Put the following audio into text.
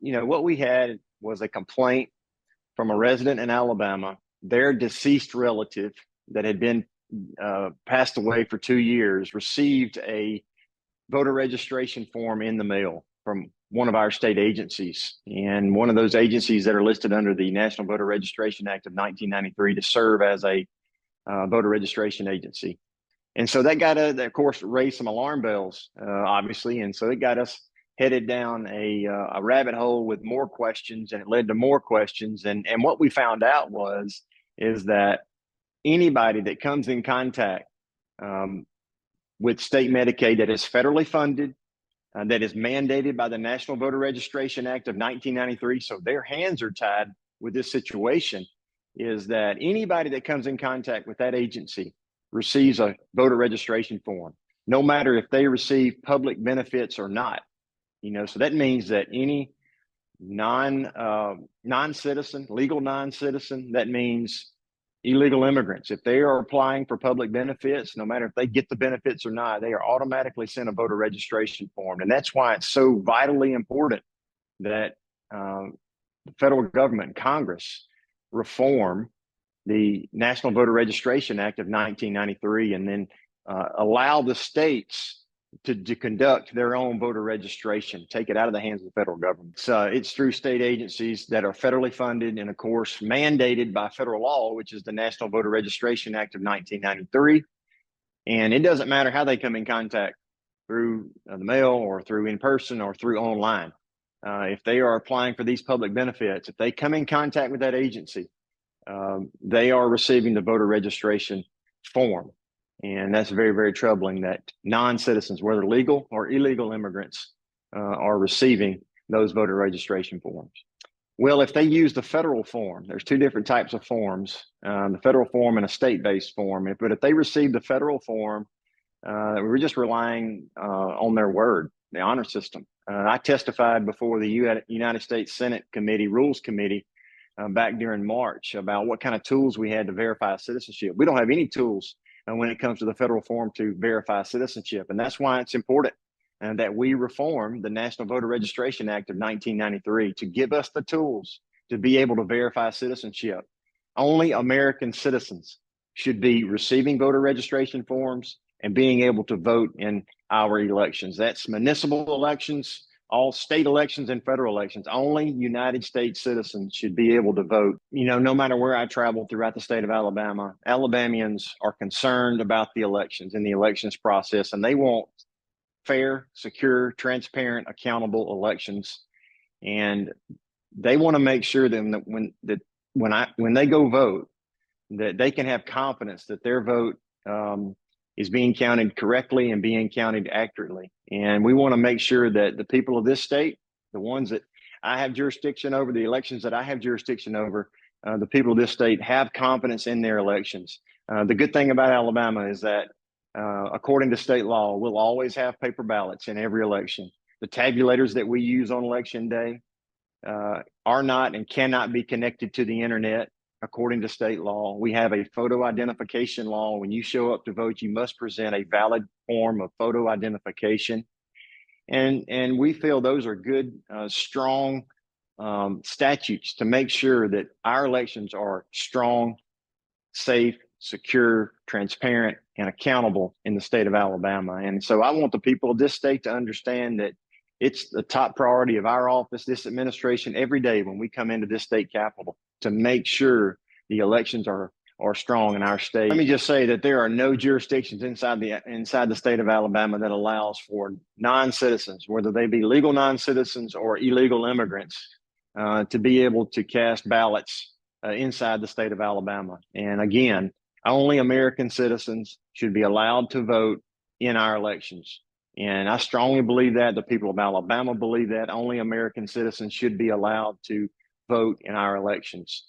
what we had was a complaint from a resident in Alabama. Their deceased relative that had been passed away for 2 years received a voter registration form in the mail from one of our state agencies, and one of those agencies that are listed under the National Voter Registration Act of 1993 to serve as a voter registration agency. And so that got us, of course, raised some alarm bells, obviously. And so it got us headed down a rabbit hole with more questions, and it led to more questions. And what we found out is that anybody that comes in contact with state Medicaid that is federally funded, that is mandated by the National Voter Registration Act of 1993, so their hands are tied with this situation, is that anybody that comes in contact with that agency receives a voter registration form, no matter if they receive public benefits or not. So that means that any non-citizen, legal non-citizen, that means illegal immigrants, if they are applying for public benefits, no matter if they get the benefits or not, they are automatically sent a voter registration form. And that's why it's so vitally important that the federal government, Congress, reform the National Voter Registration Act of 1993, and then allow the states to conduct their own voter registration, take it out of the hands of the federal government. So it's through state agencies that are federally funded and, of course, mandated by federal law, which is the National Voter Registration Act of 1993. And it doesn't matter how they come in contact, through the mail or through in person or through online. If they are applying for these public benefits, if they come in contact with that agency, they are receiving the voter registration form. And that's very, very troubling that non-citizens, whether legal or illegal immigrants, are receiving those voter registration forms. Well, if they use the federal form, there's two different types of forms, the federal form and a state-based form. But if they receive the federal form, we're just relying on their word, the honor system. I testified before the United States Senate Committee, Rules Committee, back during March about what kind of tools we had to verify citizenship. We don't have any tools when it comes to the federal form to verify citizenship. And that's why it's important that we reform the National Voter Registration Act of 1993 to give us the tools to be able to verify citizenship. Only American citizens should be receiving voter registration forms and being able to vote in our elections. That's municipal elections, all state elections and federal elections. Only United States citizens should be able to vote. No matter where I travel throughout the state of Alabama, Alabamians are concerned about the elections and the elections process, and they want fair, secure, transparent, accountable elections. And they want to make sure that when they go vote, that they can have confidence that their vote is being counted correctly and being counted accurately. And we want to make sure that the people of this state, the ones that I have jurisdiction over, the elections that I have jurisdiction over, the people of this state have confidence in their elections. The good thing about Alabama is that according to state law, we'll always have paper ballots in every election. The tabulators that we use on election day are not and cannot be connected to the internet. According to state law, we have a photo identification law. When you show up to vote, you must present a valid form of photo identification. And we feel those are good, strong statutes to make sure that our elections are strong, safe, secure, transparent, and accountable in the state of Alabama. And so I want the people of this state to understand that it's the top priority of our office, this administration, every day when we come into this state capitol to make sure the elections are strong in our state. Let me just say that there are no jurisdictions inside the state of Alabama that allows for non-citizens, whether they be legal non-citizens or illegal immigrants, to be able to cast ballots inside the state of Alabama. And again, only American citizens should be allowed to vote in our elections. And I strongly believe that. The people of Alabama believe that. Only American citizens should be allowed to vote in our elections.